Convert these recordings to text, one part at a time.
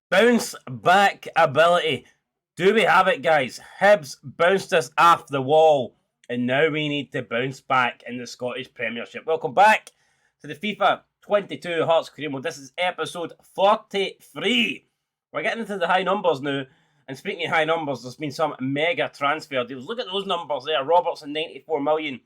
Bounce back ability. Do we have it, guys? Hibs bounced us off the wall, and now we need to bounce back in the Scottish Premiership. Welcome back to the FIFA 22 Hearts Career Mode. This is episode 43. We're getting into the high numbers now. And speaking of high numbers, there's been some mega transfer deals. Look at those numbers there. Robertson, 94 million.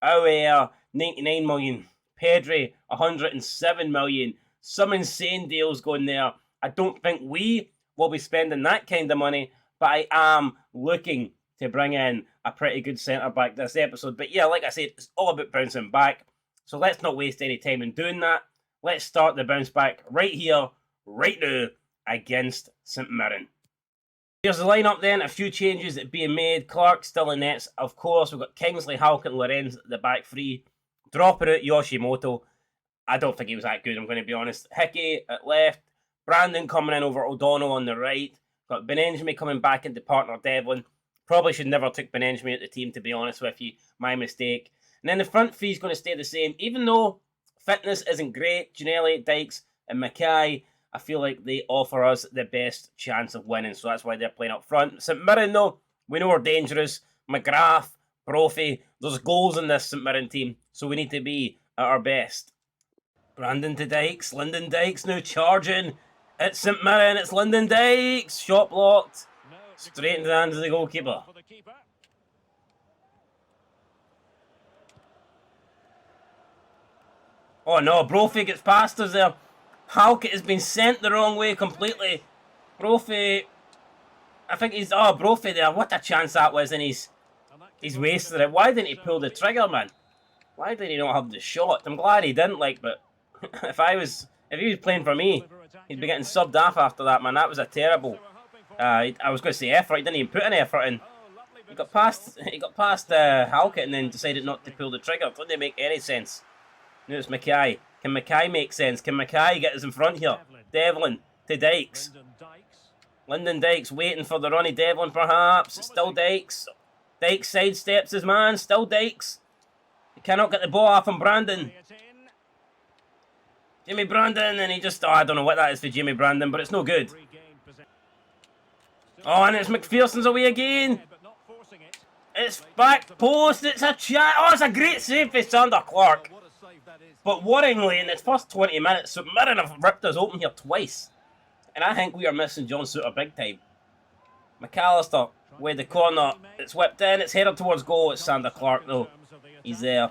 Auer, 99 million. Pedri, 107 million. Some insane deals going there. I don't think we will be spending that kind of money, but I am looking to bring in a pretty good centre-back this episode. But yeah, like I said, it's all about bouncing back. So let's not waste any time in doing that. Let's start the bounce back right here, right now, against St Mirren. Here's the lineup then, a few changes that are being made. Clark still in nets, of course. We've got Kingsley, Halkett and Lorenz at the back three. Dropping out Yoshimoto. I don't think he was that good, I'm going to be honest. Hickey at left. Brandon coming in over O'Donnell on the right. Got Benenjami coming back into partner Devlin. Probably should never took Benenjami out the team, to be honest with you. My mistake. And then the front three is going to stay the same. Even though fitness isn't great, Ginnelly, Dykes and Mackay, I feel like they offer us the best chance of winning. So that's why they're playing up front. St Mirren, though, we know we're dangerous. McGrath, Brophy, there's goals in this St Mirren team. So we need to be at our best. Brandon to Dykes. Lyndon Dykes now charging. It's St Mirren. It's Lyndon Dykes. Shot blocked. Straight into the hands of the goalkeeper. Oh no, Brophy gets past us there. Halkett has been sent the wrong way completely. Brophy, I think he's... Oh, Brophy there. What a chance that was, and he's wasted it. Why didn't he pull the trigger, man? Why did he not have the shot? I'm glad he didn't, like, but if he was playing for me, he'd be getting subbed off after that, man. That was a terrible... I was going to say effort. He didn't even put an effort in. He got past Halkett and then decided not to pull the trigger. It didn't make any sense. Now it's Mackay. Can Mackay make sense? Can Mackay get us in front here? Devlin to Dykes. Lyndon Dykes waiting for the Ronnie Devlin, perhaps. It's still Dykes. Dykes sidesteps his man. Still Dykes. He cannot get the ball off from Brandon. Jimmy Brandon, and he just... Oh, I don't know what that is for Jimmy Brandon, but it's no good. Oh, and it's McPherson's away again. It's back post. It's a chat. Oh, it's a great save for Sander Clark. But worryingly, in the first 20 minutes, St Mirren have ripped us open here twice. And I think we are missing John Souttar big time. McAllister, with the corner. It's whipped in. It's headed towards goal. It's Sander Clark, though. He's there.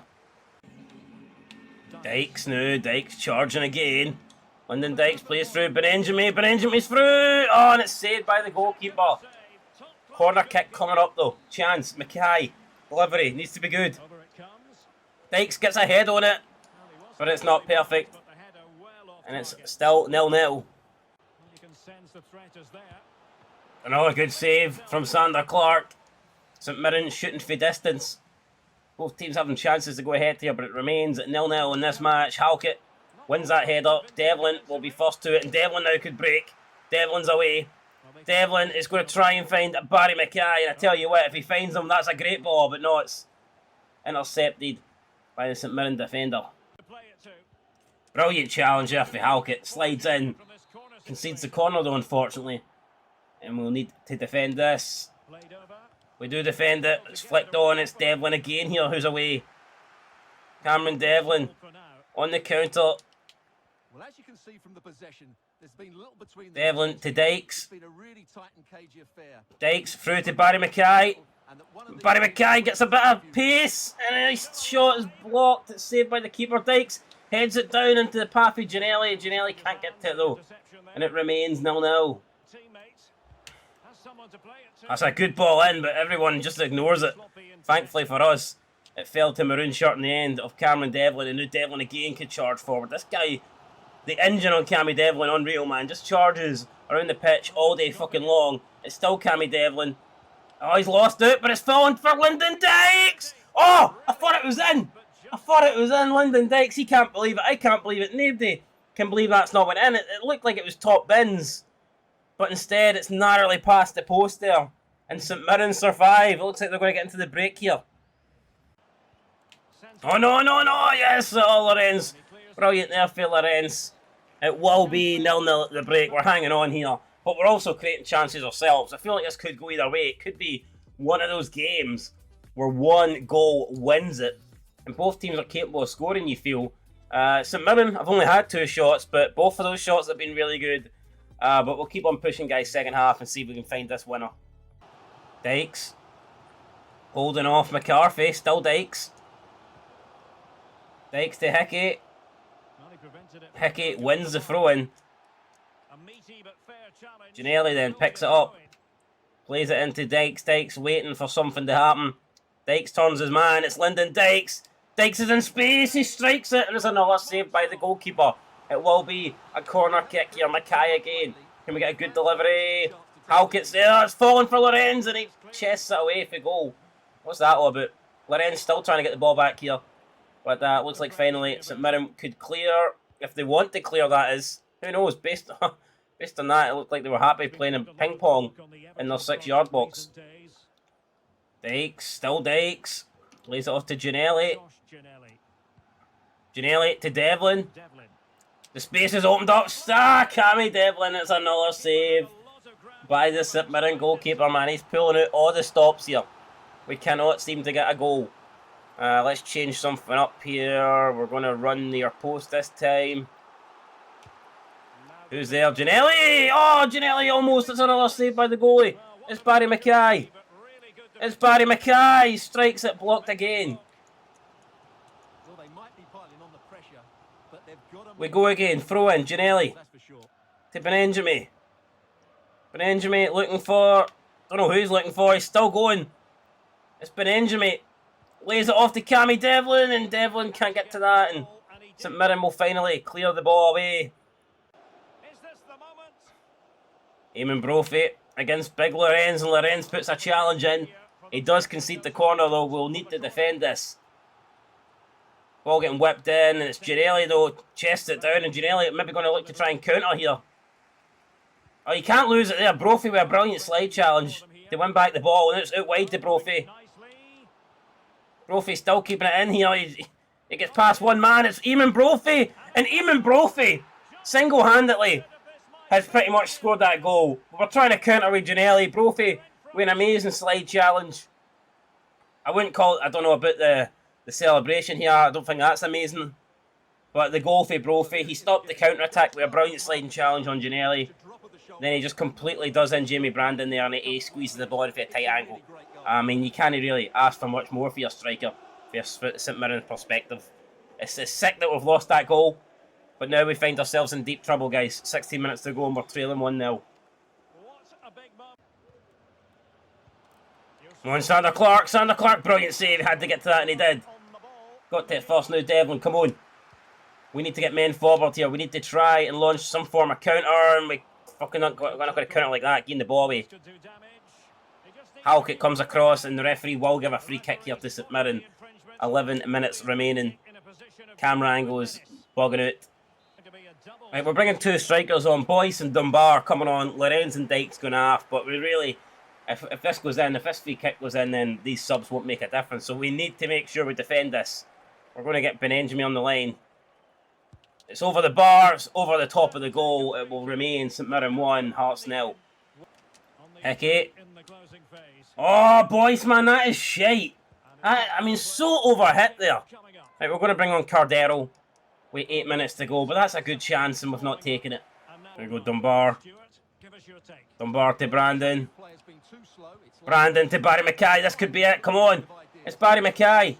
Dykes now. Dykes charging again. Lyndon Dykes plays through. Benenjami. Benenjami's through. Oh, and it's saved by the goalkeeper. Corner kick coming up, though. Chance. Mackay. Delivery. Needs to be good. Dykes gets a head on it. But it's not perfect. And it's still 0-0. Another good save from Sander Clark. St Mirren shooting for distance. Both teams having chances to go ahead here, but it remains at 0-0 in this match. Halkett wins that header. Devlin will be first to it, and Devlin now could break. Devlin's away. Devlin is going to try and find Barry Mackay, and I tell you what, if he finds him, that's a great ball, but no, it's intercepted by the St Mirren defender. Brilliant challenge there for Halkett. Slides in. Concedes the corner though, unfortunately. And we'll need to defend this. We do defend it. It's flicked on. It's Devlin again here who's away. Cameron Devlin on the counter. Well, as you can see from the possession, there's been little between Devlin to Dykes. It's been a really tight and cagey affair. Dykes through to Barry Mackay. Barry Mackay gets a bit of pace, and his shot is blocked. It's saved by the keeper. Dykes heads it down into the path of Ginnelly. Ginnelly can't get to it though, and it remains 0-0. That's a good ball in, but everyone just ignores it. Thankfully for us, it fell to maroon shirt in the end of Cameron Devlin, and now Devlin again could charge forward. This guy, the engine on Cammy Devlin, unreal, man. Just charges around the pitch all day fucking long. It's still Cammy Devlin. Oh, he's lost it, but it's fallen for Lyndon Dykes! Oh, I thought it was in! I thought it was in. Lyndon Dykes, he can't believe it. I can't believe it. Nobody can believe that's not went in. It looked like it was top bins. But instead, it's narrowly past the post there. And St Mirren survive. It looks like they're going to get into the break here. Oh, no, no, no. Yes, Lorenz. Brilliant there for Lorenz. It will be 0-0 at the break. We're hanging on here. but we're also creating chances ourselves. I feel like this could go either way. It could be one of those games where one goal wins it, and both teams are capable of scoring, you feel. St Mirren, I've only had 2 shots, but both of those shots have been really good. But we'll keep on pushing, guys, second half, and see if we can find this winner. Dykes. Holding off McCarthy, still Dykes. Dykes to Hickey. Hickey wins the throw-in. Giannelli then picks it up. Plays it into Dykes. Dykes waiting for something to happen. Dykes turns his man. It's Lyndon Dykes. Dykes is in space. He strikes it. And there's another save by the goalkeeper. It will be a corner kick here. Mackay again. Can we get a good delivery? Halkett's there. It's falling for Lorenz. And he chests it away for goal. What's that all about? Lorenz still trying to get the ball back here. But looks like finally St Mirren could clear. If they want to clear, that is. Who knows? Based on that, it looked like they were happy playing in ping pong in their 6-yard box. Dykes, still Dykes. Plays it off to Giannelli. Giannelli to Devlin. The space is opened up. Cammy Devlin. It's another save by the St Mirren goalkeeper, man. He's pulling out all the stops here. We cannot seem to get a goal. Let's change something up here. We're going to run near post this time. Who's there? Giannelli! Oh, Giannelli almost. It's another save by the goalie. It's Barry Mackay. It's Barry Mackay. He strikes it, blocked again. We go again. Throw in. Giannelli. To Benenjami. Benenjami looking for... don't know who he's looking for. He's still going. It's Benenjami. Lays it off to Cammy Devlin. And Devlin can't get to that. And St Mirren will finally clear the ball away. Eamon Brophy against Big Lorenz, and Lorenz puts a challenge in. He does concede the corner though. We'll need to defend this. Ball getting whipped in, and it's Giannelli though. Chests it down, and Giannelli maybe going to look to try and counter here. Oh, you can't lose it there. Brophy with a brilliant slide challenge to win back the ball, and it's out wide to Brophy. Brophy still keeping it in here. He gets past one man. It's Eamon Brophy, and Eamon Brophy single-handedly has pretty much scored that goal. We're trying to counter with Giannelli. Brophy with an amazing slide challenge. I wouldn't call it, I don't know about the celebration here. I don't think that's amazing. But the goal for Brophy, he stopped the counter-attack with a brilliant sliding challenge on Giannelli. Then he just completely does in Jamie Brandon there, and he squeezes the ball in for a tight angle. I mean, you can't really ask for much more for your striker, for St Mirren's perspective. It's sick that we've lost that goal. But now we find ourselves in deep trouble, guys. 16 minutes to go and we're trailing 1-0. Come on, Sander Clark. Sander Clark, brilliant save. Had to get to that and he did. Got to it first now, Devlin. Come on. We need to get men forward here. We need to try and launch some form of counter. And we're not going to counter like that. Getting the ball away. Halkett comes across and the referee will give a free kick here to St Mirren. 11 minutes remaining. Camera angle is bugging out. Right, we're bringing 2 strikers on. Boyce and Dunbar coming on. Lorenz and Dykes going off. But we really, if this goes in, if this free kick goes in, then these subs won't make a difference. So we need to make sure we defend this. We're going to get Benenjami on the line. It's over the bar. It's over the top of the goal. It will remain St Mirren 1, Hearts 0. Hickey. Oh, Boyce, man, that is shite. I mean, so overhit there. Right, we're going to bring on Cardero. With 8 minutes to go, but that's a good chance and we've not taken it. There we go, Dunbar. Dunbar to Brandon. Brandon to Barry Mackay. This could be it. Come on. It's Barry Mackay.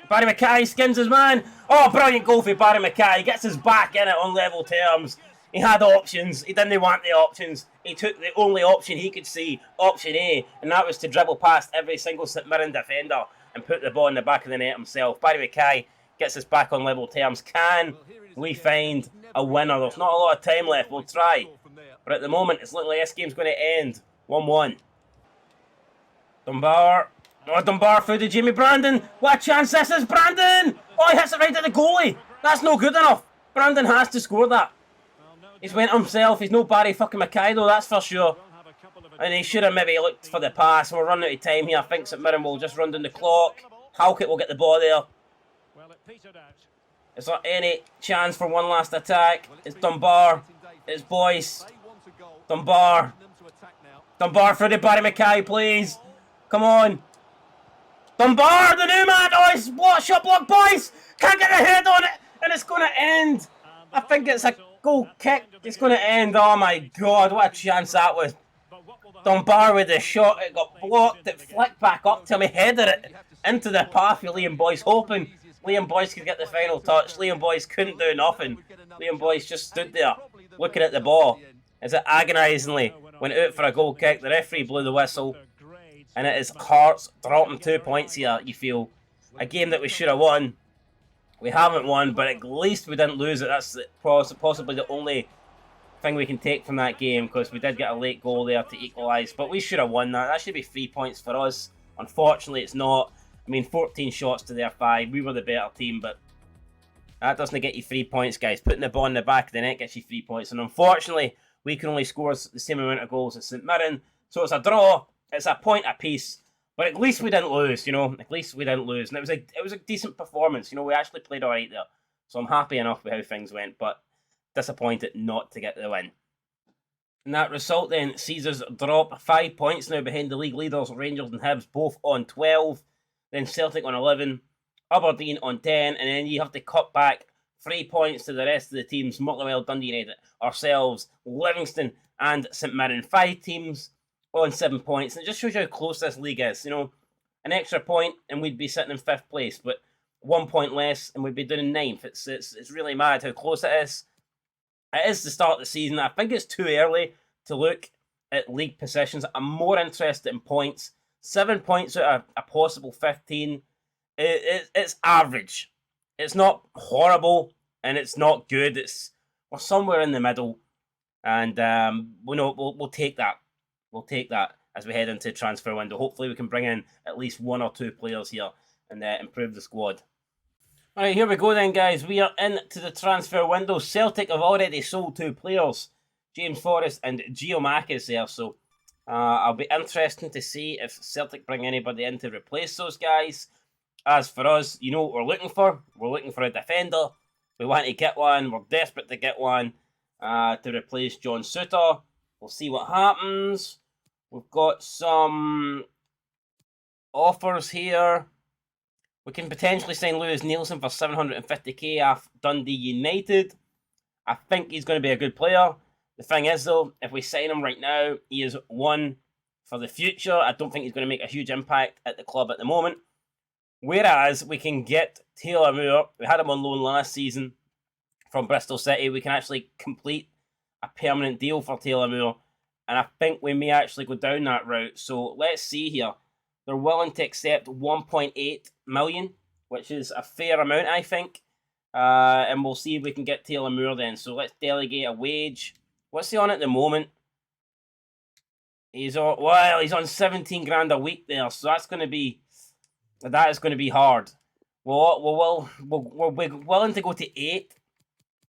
Barry Mackay skins his man. Oh, brilliant goal for Barry Mackay. He gets his back in it on level terms. He had options. He didn't want the options. He took the only option he could see, option A, and that was to dribble past every single St Mirren defender and put the ball in the back of the net himself. Barry Mackay gets us back on level terms. Can we find a winner? There's not a lot of time left. We'll try. But at the moment, it's looking like this game's going to end 1-1. Dunbar. Oh, Dunbar through to Jamie Brandon. What a chance this is, Brandon! Oh, he hits it right at the goalie. That's no good enough. Brandon has to score that. He's went himself. He's no Barry fucking Mackay though, that's for sure. And he should have maybe looked for the pass. We're running out of time here. I think St Mirren will just run down the clock. Halkett will get the ball there. Is there any chance for one last attack? It's Dunbar. It's Boyce. Dunbar. Dunbar for the Barry Mackay, please. Come on. Dunbar, the new man. Oh, it's what shot block, boys. Can't get a head on it, and it's going to end. I think it's a goal kick. It's going to end. Oh my God, what a chance that was. Dunbar with the shot. It got blocked. It flicked back up till he headed it into the path of Liam Boyce, hoping Liam Boyce could get the final touch. Liam Boyce couldn't do nothing. Liam Boyce just stood there looking at the ball as it agonisingly went out for a goal kick. The referee blew the whistle, and it is Hearts dropping 2 points here. You feel a game that we should have won. We haven't won, but at least we didn't lose it. That's possibly the only thing we can take from that game, because we did get a late goal there to equalise. But we should have won that. That should be 3 points for us. Unfortunately, it's not. I mean, 14 shots to their 5. We were the better team, but that doesn't get you 3 points, guys. Putting the ball in the back of the net gets you 3 points. And unfortunately, we can only score the same amount of goals as St Mirren. So it's a draw. It's a point apiece. But at least we didn't lose, you know. At least we didn't lose. And it was a decent performance. You know, we actually played all right there. So I'm happy enough with how things went. But disappointed not to get the win. And that result then sees us drop 5 points now behind the league leaders, Rangers and Hibs, both on 12. Then Celtic on 11, Aberdeen on 10, and then you have to cut back 3 points to the rest of the teams, Motherwell, Dundee United, ourselves, Livingston and St Mirren. 5 teams on 7 points, and it just shows you how close this league is. You know, an extra point and we'd be sitting in 5th place, but 1 point less and we'd be doing 9th. It's really mad how close it is. It is the start of the season. I think it's too early to look at league positions. I'm more interested in points. 7 points out of a possible 15. It's average. It's not horrible and it's not good. We're somewhere in the middle, and we'll take that. We'll take that as we head into transfer window. Hopefully, we can bring in at least 1 or 2 players here and improve the squad. All right, here we go then, guys. We are into the transfer window. Celtic have already sold 2 players, James Forrest and Gio Marcus there. So I'll be interested to see if Celtic bring anybody in to replace those guys. As for us, you know what we're looking for? We're looking for a defender. We want to get one. We're desperate to get one to replace John Souttar. We'll see what happens. We've got some offers here. We can potentially sign Lewis Nielsen for 750k off Dundee United. I think he's going to be a good player. The thing is, though, if we sign him right now, he is one for the future. I don't think he's going to make a huge impact at the club at the moment. Whereas we can get Taylor Moore. We had him on loan last season from Bristol City. We can actually complete a permanent deal for Taylor Moore. And I think we may actually go down that route. So let's see here. They're willing to accept 1.8 million, which is a fair amount, I think. And we'll see if we can get Taylor Moore then. So let's delegate a wage. What's he on at the moment? He's on 17 grand a week there. So that is going to be hard. We're willing to go to 8.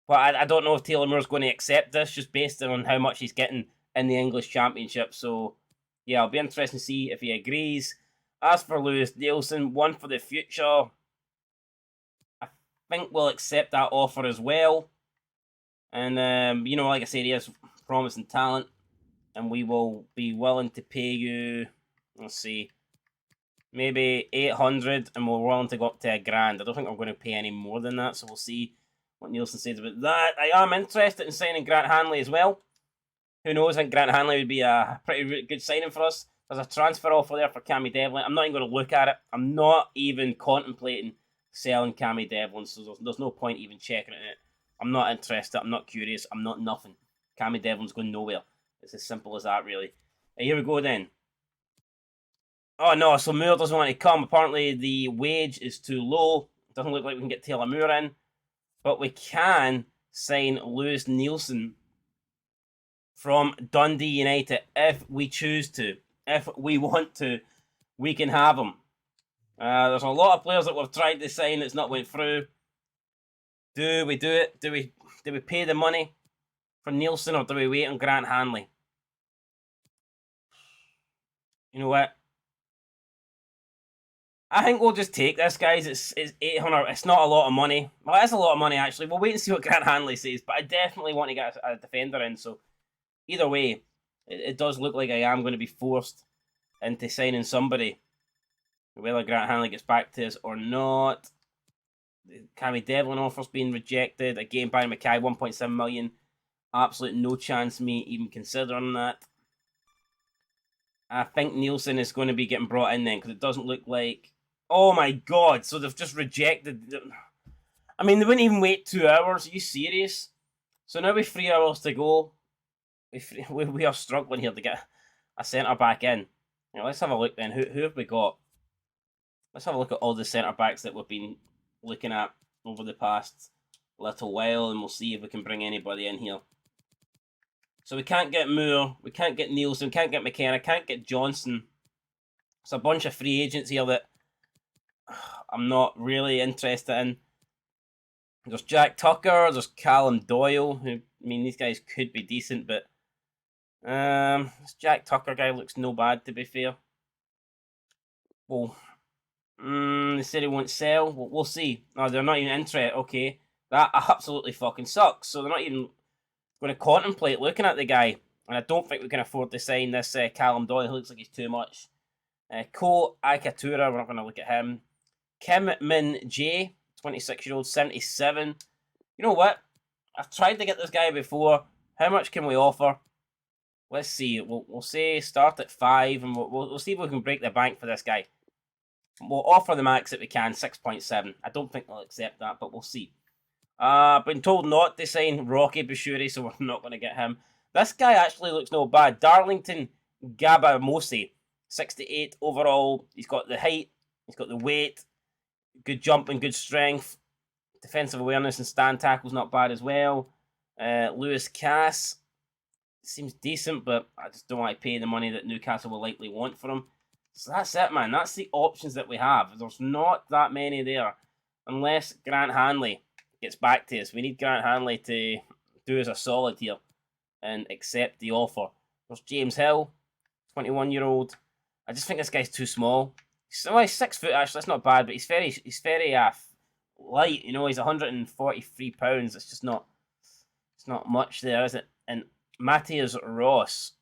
But I don't know if Taylor Moore's going to accept this, just based on how much he's getting in the English Championship. So, yeah, it'll be interesting to see if he agrees. As for Lewis Nielsen, one for the future, I think we'll accept that offer as well. And, like I said, he has promising talent. And we will be willing to pay you, let's see, maybe 800, and we're willing to go up to £1,000. I don't think we're going to pay any more than that, so we'll see what Nielsen says about that. I am interested in signing Grant Hanley as well. Who knows? I think Grant Hanley would be a pretty good signing for us. There's a transfer offer there for Cammy Devlin. I'm not even going to look at it. I'm not even contemplating selling Cammy Devlin, so there's no point even checking it. I'm not interested. I'm not curious. I'm not nothing. Cammy Devlin's going nowhere. It's as simple as that, really. Here we go then. Oh no, so Moore doesn't want to come. Apparently the wage is too low. It doesn't look like we can get Taylor Moore in. But we can sign Lewis Nielsen from Dundee United if we choose to. If we want to, we can have him. There's a lot of players that we've tried to sign that's not went through. Do we do it? Do we pay the money for Nielsen, or do we wait on Grant Hanley? You know what? I think we'll just take this, guys. It's 800. It's not a lot of money. Well, it is a lot of money, actually. We'll wait and see what Grant Hanley says. But I definitely want to get a defender in. So either way, it does look like I am going to be forced into signing somebody. Whether Grant Hanley gets back to us or not. Cammy Devlin offer's been rejected. Again, Barry Mackay, 1.7 million. Absolute no chance me even considering that. I think Nielsen is going to be getting brought in then, because it doesn't look like... Oh my god, so they've just rejected... I mean, they wouldn't even wait 2 hours. Are you serious? So now with 3 hours to go, we are struggling here to get a centre back in. Now, let's have a look then. Who have we got? Let's have a look at all the centre backs that we've been looking at over the past little while, and we'll see if we can bring anybody in here. So we can't get Moore, we can't get Nielsen, we can't get McKenna, can't get Johnson. It's a bunch of free agents here that I'm not really interested in. There's Jack Tucker, there's Callum Doyle, who, I mean, these guys could be decent, but this Jack Tucker guy looks no bad, to be fair. Well, they said he won't sell. We'll see. Oh, they're not even interested. Okay, that absolutely fucking sucks. So they're not even going to contemplate looking at the guy. And I don't think we can afford to sign this Callum Doyle. He looks like he's too much. Ko Akatura, we're not going to look at him. Kim Min Jae, 26-year-old, 77. You know what? I've tried to get this guy before. How much can we offer? Let's see. We'll say start at 5, and we'll see if we can break the bank for this guy. We'll offer the max that we can, 6.7. I don't think they'll accept that, but we'll see. Been told not to sign Rocky Bashuri, so we're not going to get him. This guy actually looks no bad. Darlington Gabamosi, 68 overall. He's got the height, he's got the weight, good jump and good strength. Defensive awareness and stand tackle's not bad as well. Lewis Cass seems decent, but I just don't want to pay the money that Newcastle will likely want for him. So that's it, man. That's the options that we have. There's not that many there. Unless Grant Hanley gets back to us. We need Grant Hanley to do us a solid here and accept the offer. There's James Hill, 21-year-old. I just think this guy's too small. He's 6 foot, actually. That's not bad, but he's very light. You know, he's 143 pounds. It's not much there, is it? And Matthias Ross,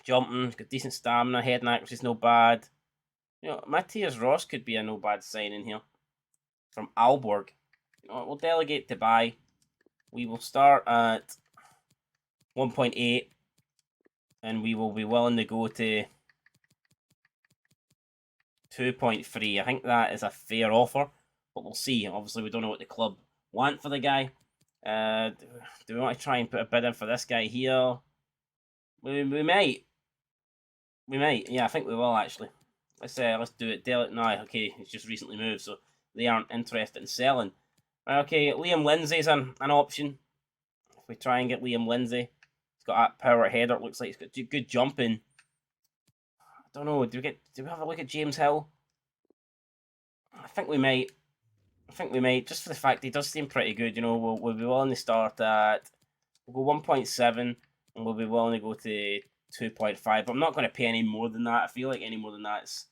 jumping, he's got decent stamina, head and accuracy is no bad. You know, Matthias Ross could be a no bad signing here from Aalborg. You know, we'll delegate to buy. We will start at 1.8, and we will be willing to go to 2.3. I think that is a fair offer, but we'll see. Obviously, we don't know what the club want for the guy. Do we want to try and put a bid in for this guy here? We might. We might. Yeah, I think we will actually. Let's do it. No, okay, he's just recently moved, so they aren't interested in selling. Okay, Liam Lindsay's an option. If we try and get Liam Lindsay, he's got that power header. It looks like he's got good jumping. I don't know. Do we have a look at James Hill? I think we might. Just for the fact he does seem pretty good. You know, we'll be willing to start at. We'll go 1.7, and we'll be willing to go to 2.5. But I'm not going to pay any more than that. I feel like any more than that is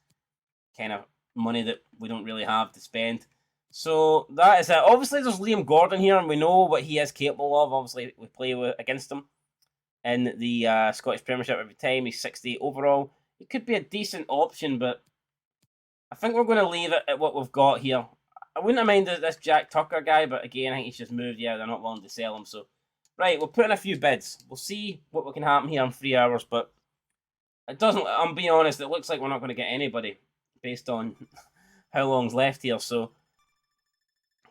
kind of money that we don't really have to spend. So that is it. Obviously, there's Liam Gordon here, and we know what he is capable of. Obviously, we play against him in the Scottish Premiership every time. He's 68 overall. He could be a decent option, but I think we're going to leave it at what we've got here. I wouldn't have minded this Jack Tucker guy, but again, I think he's just moved. Yeah, they're not willing to sell him. So, right, we'll put in a few bids. We'll see what can happen here in 3 hours, but it doesn't. I'm being honest. It looks like we're not going to get anybody based on how long's left here. So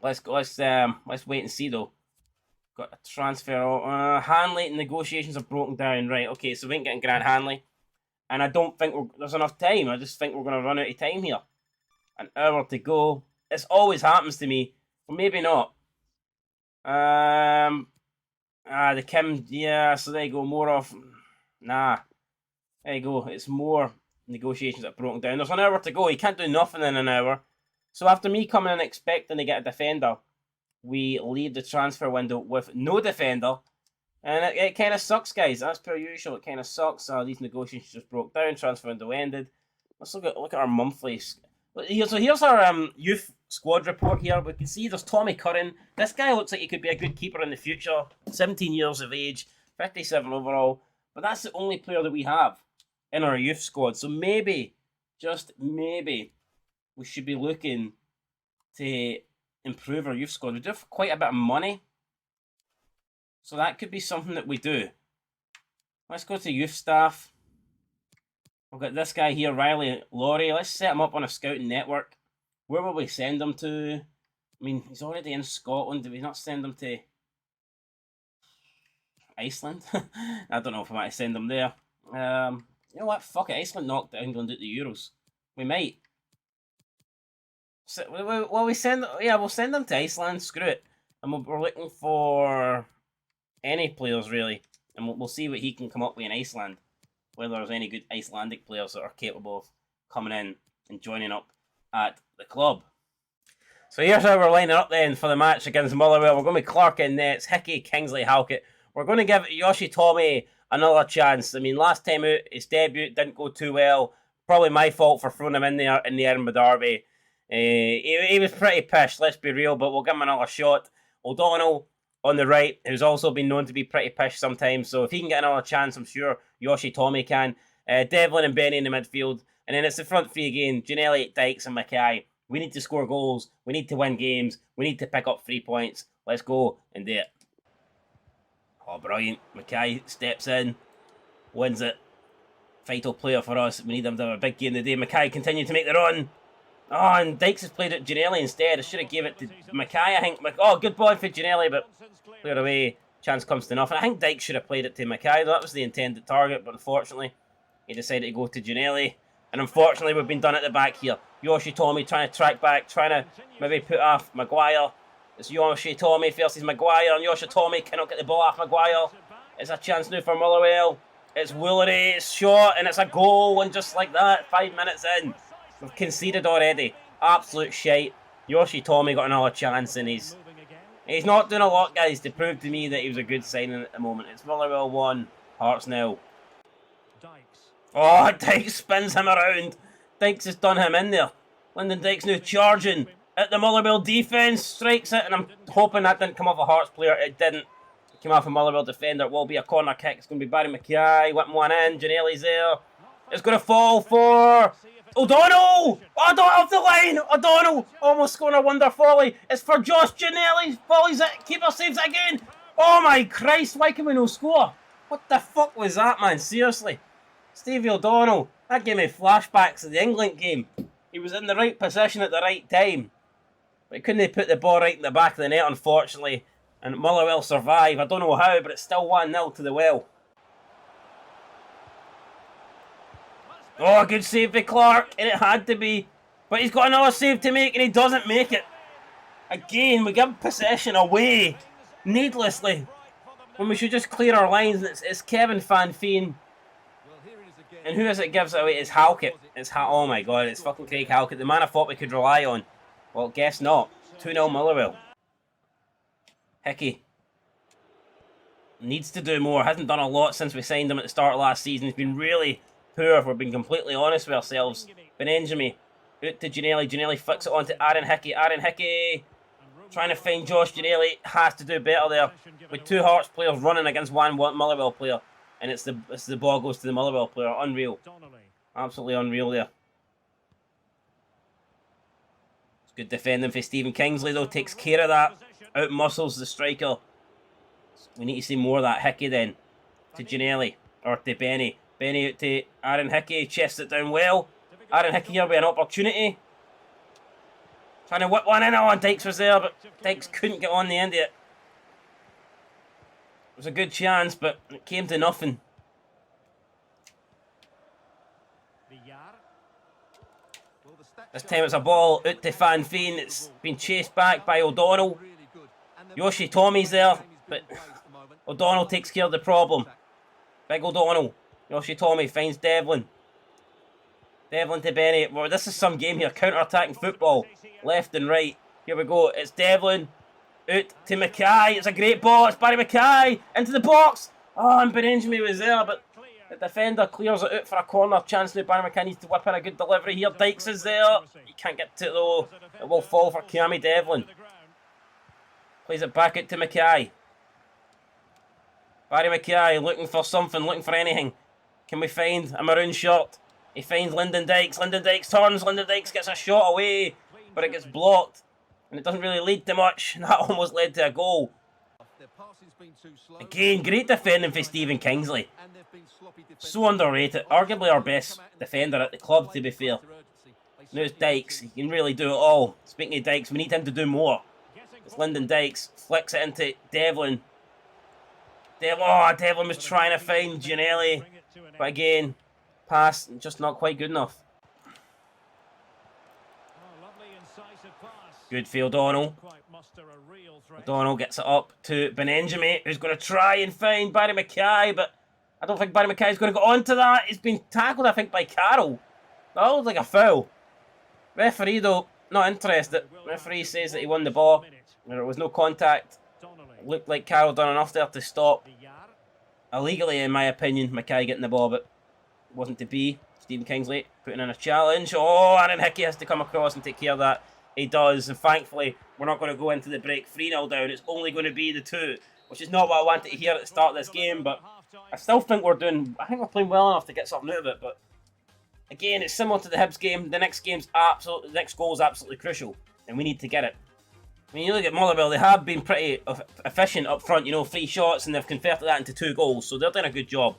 let's wait and see though. Got a transfer. Hanley negotiations are broken down. Right. Okay. So we ain't getting Grant Hanley, and I don't think there's enough time. I just think we're going to run out of time here. An hour to go. This always happens to me. Or maybe not. The Kim, yeah, so there you go. More of, nah. There you go. It's more negotiations that are broken down. There's an hour to go. You can't do nothing in an hour. So after me coming in expecting to get a defender, we leave the transfer window with no defender. And it kind of sucks, guys. As per usual, it kind of sucks. These negotiations just broke down. Transfer window ended. Let's look at our monthly. So here's our youth squad report here. We can see there's Tommy Curran. This guy looks like he could be a good keeper in the future. 17 years of age, 57 overall. But that's the only player that we have in our youth squad. So maybe, just maybe, we should be looking to improve our youth squad. We do have quite a bit of money. So that could be something that we do. Let's go to youth staff. We've got this guy here, Riley Laurie. Let's set him up on a scouting network. Where will we send him to? I mean, he's already in Scotland. Do we not send him to Iceland? I don't know if I might send him there. You know what? Fuck it. Iceland knocked England out the Euros. We might. So, will we send? Yeah, we'll send them to Iceland. Screw it. And we're looking for any players really, and we'll see what he can come up with in Iceland. Whether there's any good Icelandic players that are capable of coming in and joining up at the club. So here's how we're lining up then for the match against Motherwell. We're going to be Clark in nets, Hickey, Kingsley, Halkett. We're going to give Yoshitomi another chance. I mean, last time out, his debut didn't go too well. Probably my fault for throwing him in there in the Edinburgh Derby. He was pretty pissed, let's be real, but we'll give him another shot. O'Donnell on the right, who's also been known to be pretty pissed sometimes. So if he can get another chance, I'm sure Yoshitomi can. Devlin and Benny in the midfield. And then it's the front three again. Ginnelly, Dykes and Mackay. We need to score goals. We need to win games. We need to pick up 3 points. Let's go and do it. Oh, brilliant. Mackay steps in. Wins it. Vital player for us. We need him to have a big game today. Mackay continued to make the run. Oh, and Dykes has played it Ginnelly instead. I should have gave it to Mackay, I think. Oh, good ball for Ginnelly, but cleared away. Chance comes to nothing. I think Dykes should have played it to Mackay. That was the intended target, but unfortunately, he decided to go to Ginnelly. And unfortunately, we've been done at the back here. Yoshitomi trying to track back, trying to maybe put off Maguire. It's Yoshitomi versus Maguire, and Yoshitomi cannot get the ball off Maguire. It's a chance now for Motherwell. It's Woolery, it's short, and it's a goal, and just like that, 5 minutes in, we've conceded already. Absolute shite. Yoshitomi got another chance, and he's not doing a lot, guys, to prove to me that he was a good signing at the moment. It's Motherwell 1, Hearts 0. Oh, Dykes spins him around. Dykes has done him in there. Lyndon Dykes now charging at the Motherwell defence. Strikes it, and I'm hoping that didn't come off a Hearts player. It didn't. It came off a Motherwell defender. It will be a corner kick. It's going to be Barry Mackay. Whipping one in. Ginnelly's there. It's going to fall for O'Donnell! O'Donnell off the line! O'Donnell almost scoring a wonder volley. It's for Josh Ginnelly. Volleys it. Keeper saves it again. Oh my Christ, why can we no score? What the fuck was that, man? Seriously. Stevie O'Donnell. That gave me flashbacks of the England game. He was in the right position at the right time. But he couldn't put the ball right in the back of the net, unfortunately. And Motherwell survive. I don't know how, but it's still 1-0 to the Well. Oh, good save by Clark, and it had to be. But he's got another save to make, and he doesn't make it. Again, we give possession away needlessly when we should just clear our lines. It's Kevin Van Veen. And who is it gives it away? It's Halkett. Oh my god, it's fucking Craig Halkett. The man I thought we could rely on. Well, guess not. 2-0 Motherwell. Hickey needs to do more. Hasn't done a lot since we signed him at the start of last season. He's been really poor, if we're being completely honest with ourselves. Benjamin out to Ginnelly. Ginnelly flicks it on to Aaron Hickey. Aaron Hickey trying to find Josh Ginnelly. Has to do better there. With 2 Hearts players running against 1 Motherwell player. And it's the ball goes to the Motherwell player. Unreal. Absolutely unreal there. It's good defending for Stephen Kingsley though. Takes care of that. Out muscles the striker. We need to see more of that. Hickey then. To Ginnelly. Or to Benny. Benny out to Aaron Hickey. Chests it down well. Aaron Hickey here with an opportunity. Trying to whip one in. Oh, Dykes was there, but Dykes couldn't get on the end of it. It was a good chance, but it came to nothing. This time it's a ball out to Van Veen. It's been chased back by O'Donnell. Yoshitomi's there, but O'Donnell takes care of the problem. Big O'Donnell. Yoshitomi finds Devlin. Devlin to Benny. Well, this is some game here. Counter-attacking football. Left and right. Here we go. It's Devlin. Out to Mackay. It's a great ball. It's Barry Mackay. Into the box. Oh, and Benjamin was there, but the defender clears it out for a corner. Chance now. Barry Mackay needs to whip in a good delivery here. Dykes is there. He can't get to it though. It will fall for Kiami Devlin. Plays it back out to Mackay. Barry McKay looking for something, looking for anything. Can we find a maroon shirt? He finds Lyndon Dykes. Lyndon Dykes turns. Lyndon Dykes gets a shot away, but it gets blocked. And it doesn't really lead to much. That almost led to a goal. Again, great defending for Stephen Kingsley. So underrated. Arguably our best defender at the club, to be fair. Now it's Dykes. He can really do it all. Speaking of Dykes, we need him to do more. It's Lyndon Dykes. Flicks it into Devlin. Devlin was trying to find Gianelli. But again, pass just not quite good enough. Good for O'Donnell. O'Donnell gets it up to Benenjami, who's going to try and find Barry McKay, but I don't think Barry McKay's going to go on to that. He's been tackled, I think, by Carroll. That looks like a foul. Referee, though, not interested. Referee says that he won the ball. There was no contact. It looked like Carroll done enough there to stop. Illegally, in my opinion, McKay getting the ball, but it wasn't to be. Stephen Kingsley putting in a challenge. Oh, Aaron Hickey has to come across and take care of that. He does, and thankfully, we're not going to go into the break 3-0 down. It's only going to be the 2, which is not what I wanted to hear at the start of this game, but I still think we're playing well enough to get something out of it, but again, it's similar to the Hibs game. The next goal is absolutely crucial, and we need to get it. I mean, you look at Motherwell, they have been pretty efficient up front, 3 shots, and they've converted that into 2 goals, so they're doing a good job.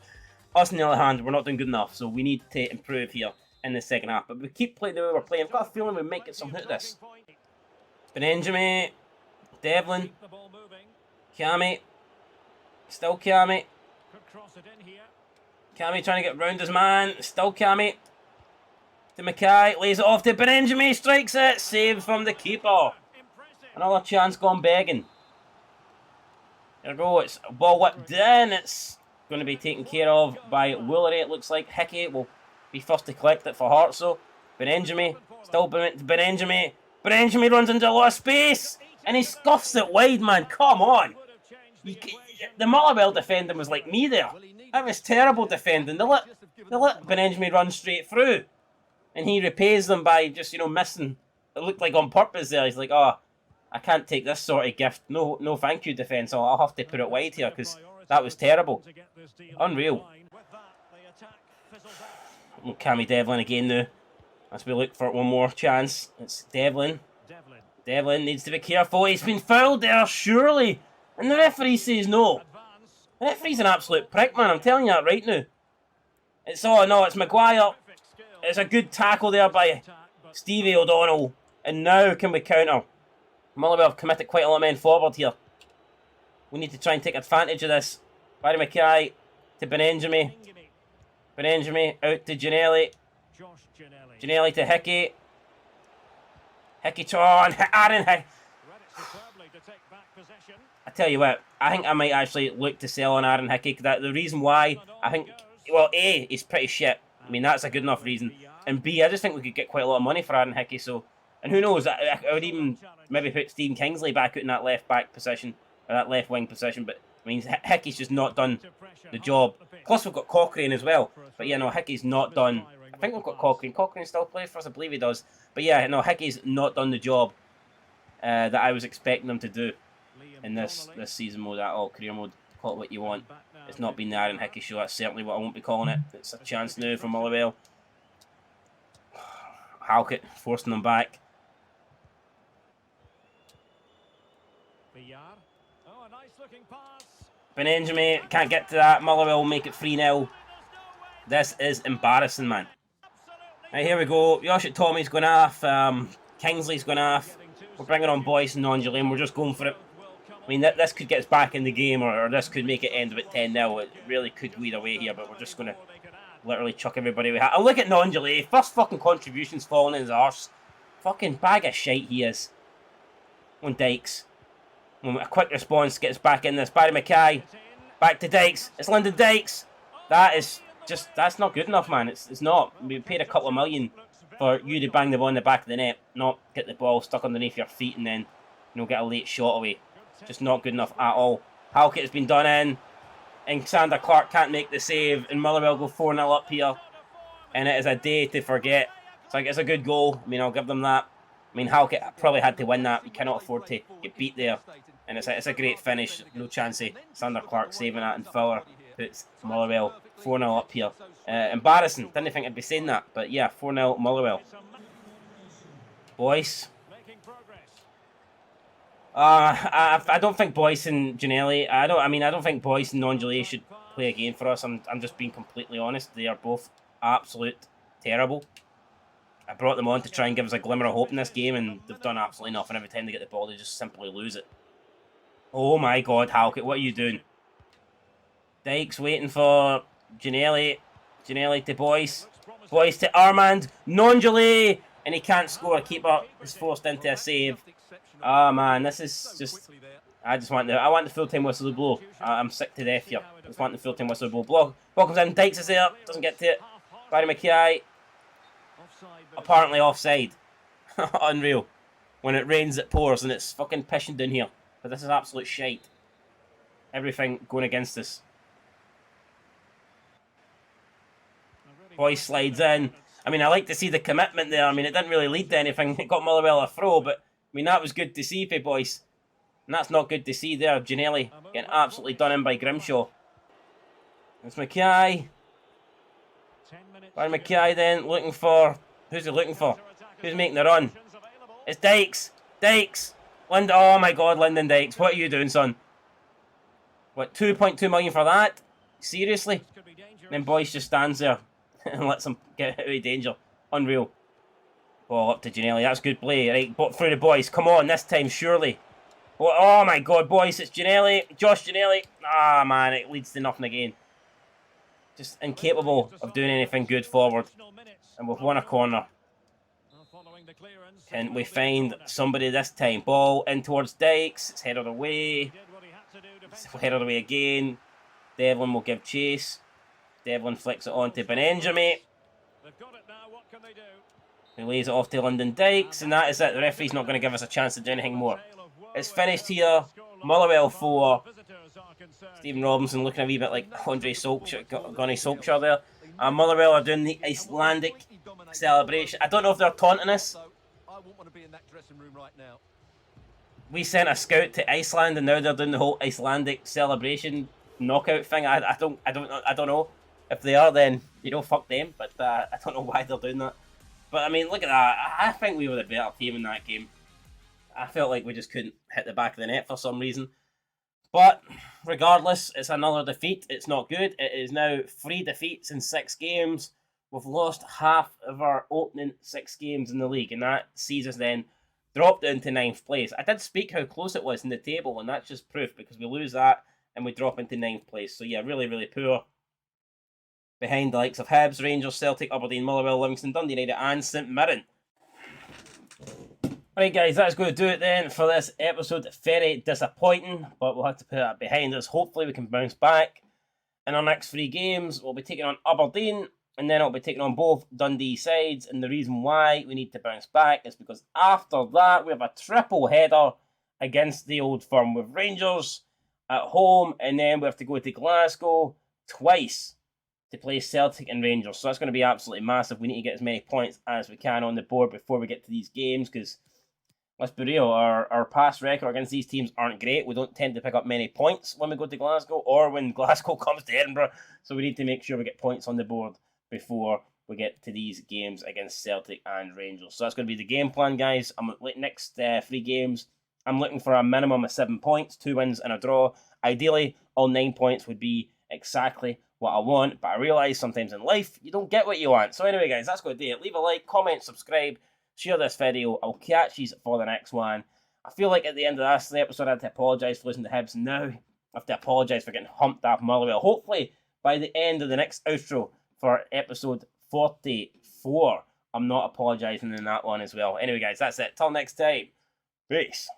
Us, on the other hand, we're not doing good enough, so we need to improve here in the second half. But we keep playing the way we're playing. I've got a feeling we might get something out of this. Benenjami, Devlin, Kami, still Kami. Kami trying to get round his man, still Kami. To Mackay, lays it off to Benenjami, strikes it, saved from the keeper. Another chance gone begging. There we go, it's a ball whipped in, it's going to be taken care of by Woolery, it looks like. Hickey will be first to collect it for Hearts, though. Benenjami, still Benenjami. Benenjami runs into a lot of space, and he scuffs it wide, man. Come on. The Motherwell defending was like me there. That was terrible defending. They let Benenjami run straight through, and he repays them by just, missing. It looked like on purpose there. He's like, oh, I can't take this sort of gift. No thank you, defence. I'll have to put it wide here, because that was terrible. Unreal. Cammy Devlin again now. As we look for one more chance. It's Devlin. Devlin needs to be careful. He's been fouled there, surely. And the referee says no. The referee's an absolute prick, man. I'm telling you that right now. It's Maguire. It's a good tackle there by Stevie O'Donnell. And now can we counter? Motherwell have committed quite a lot of men forward here. We need to try and take advantage of this. Barry McKay to Benenjami. Benenjami out to Gianelli. Gianelli to Hickey. Hickey on Aaron Hickey. I tell you what, I think I might actually look to sell on Aaron Hickey. The reason why, I think, well, A, he's pretty shit. I mean, that's a good enough reason. And B, I just think we could get quite a lot of money for Aaron Hickey. So, and who knows, I would even maybe put Stephen Kingsley back out in that left back position, or that left wing position. But I mean, Hickey's just not done the job. Plus, we've got Cochrane as well. But yeah, no, Hickey's not done. I think we've got Cochrane. Cochrane still plays for us, I believe he does. But yeah, no, Hickey's not done the job that I was expecting him to do in this season mode at all. Career mode, call it what you want. It's not been the Aaron Hickey show, that's certainly what I won't be calling it. It's a chance now for Motherwell. Halkett forcing them back. Benenjami can't get to that. Motherwell will make it 3-0. This is embarrassing, man. Right, here we go. Yoshit Tommy's going off. Kingsley's going off. We're bringing on Boyce and Nonjalain. We're just going for it. I mean, this could get us back in the game, or this could make it end with 10-0. It really could go either way here, but we're just going to literally chuck everybody we have. And look at Nonjalain. First fucking contribution's falling in his arse. Fucking bag of shite he is. On Dykes. A quick response gets back in this. Barry McKay. Back to Dykes. It's Lyndon Dykes. That is just, that's not good enough, man. It's not. We paid a couple of million for you to bang the ball in the back of the net, not get the ball stuck underneath your feet and then, get a late shot away. Just not good enough at all. Halkett has been done in, and Sander Clark can't make the save, and Motherwell go 4-0 up here, and it is a day to forget. So I think it's a good goal. I mean, I'll give them that. I mean, Halkett probably had to win that. You cannot afford to get beat there. And it's a great finish. No chance of Sander Clark saving that, and Fowler puts Motherwell 4-0 up here. Embarrassing. Didn't think I'd be saying that, but yeah, 4-0 Motherwell. Boyce. I don't think Boyce and Ginnelly. I don't think Boyce and Nonjoli should play a game for us. I'm just being completely honest. They are both absolute terrible. I brought them on to try and give us a glimmer of hope in this game, and they've done absolutely nothing. Every time they get the ball, they just simply lose it. Oh my God, Halkett, what are you doing? Dykes waiting for Ginnelly. Ginnelly to Boyce. Boyce to Armand. Nonjoli! And he can't score. Keeper is forced into a save. Ah, man, this is just... I want the full-time whistle to blow. I'm sick to death here. I just want the full-time whistle to blow. Ball comes in. Dykes is there. Doesn't get to it. Barry McKay. Apparently offside. Unreal. When it rains, it pours, and it's fucking pissing down here. But this is absolute shite. Everything going against us. Boyce slides in. I mean, I like to see the commitment there. I mean, it didn't really lead to anything. It got Motherwell a throw, but I mean, that was good to see for Boyce. And that's not good to see there. Ginnelly getting absolutely done in by Grimshaw. It's McKay. Barry McKay then looking for... Who's he looking for? Who's making the run? It's Dykes. Dykes. Oh my God, Lyndon Dykes. What are you doing, son? What, 2.2 million for that? Seriously? And then Boyce just stands there and lets him get out of danger. Unreal. Ball up to Ginnelly. That's good play. Right, but through the Boyce. Come on, this time, surely. Oh my God, Boyce. It's Ginnelly. Josh Ginnelly. Ah, man, it leads to nothing again. Just incapable of doing anything good forward. And we've won a corner. Can we find somebody this time? Ball in towards Dykes. It's headed away. It's headed away again. Devlin will give chase. Devlin flicks it on to Benenjami. He lays it off to Lyndon Dykes. And that is it. The referee's not going to give us a chance to do anything more. It's finished here. Motherwell 4. Stephen Robinson looking a wee bit like Gunny Solskjaer there. Motherwell are doing the Icelandic celebration. I don't know if they're taunting us. We sent a scout to Iceland, and now they're doing the whole Icelandic celebration knockout thing. I don't know if they are. Then fuck them. But I don't know why they're doing that. But I mean, look at that. I think we were the better team in that game. I felt like we just couldn't hit the back of the net for some reason. But regardless, it's another defeat. It's not good. It is now 3 defeats in 6 games. We've lost half of our opening 6 games in the league, and that sees us then drop down to 9th place. I did speak how close it was in the table, and that's just proof, because we lose that and we drop into 9th place. So yeah, really, really poor. Behind the likes of Hibs, Rangers, Celtic, Aberdeen, Motherwell, Livingston, Dundee United and St Mirren. Alright guys, that's going to do it then for this episode. Very disappointing, but we'll have to put that behind us. Hopefully we can bounce back. In our next 3 games, we'll be taking on Aberdeen, and then I'll be taking on both Dundee sides. And the reason why we need to bounce back is because after that, we have a triple header against the Old Firm with Rangers at home, and then we have to go to Glasgow twice to play Celtic and Rangers. So that's going to be absolutely massive. We need to get as many points as we can on the board before we get to these games, because let's be real, our past record against these teams aren't great. We don't tend to pick up many points when we go to Glasgow or when Glasgow comes to Edinburgh. So we need to make sure we get points on the board before we get to these games against Celtic and Rangers. So that's going to be the game plan, guys. Next 3 games, I'm looking for a minimum of 7 points, 2 wins and a draw. Ideally, all 9 points would be exactly what I want, but I realise sometimes in life, you don't get what you want. So anyway, guys, that's going to do it. Leave a like, comment, subscribe, share this video. I'll catch you for the next one. I feel like at the end of last episode, I had to apologise for losing to Hibs. Now, I have to apologise for getting humped off Motherwell. Hopefully, by the end of the next outro for episode 44, I'm not apologising in that one as well. Anyway, guys, that's it. Till next time. Peace.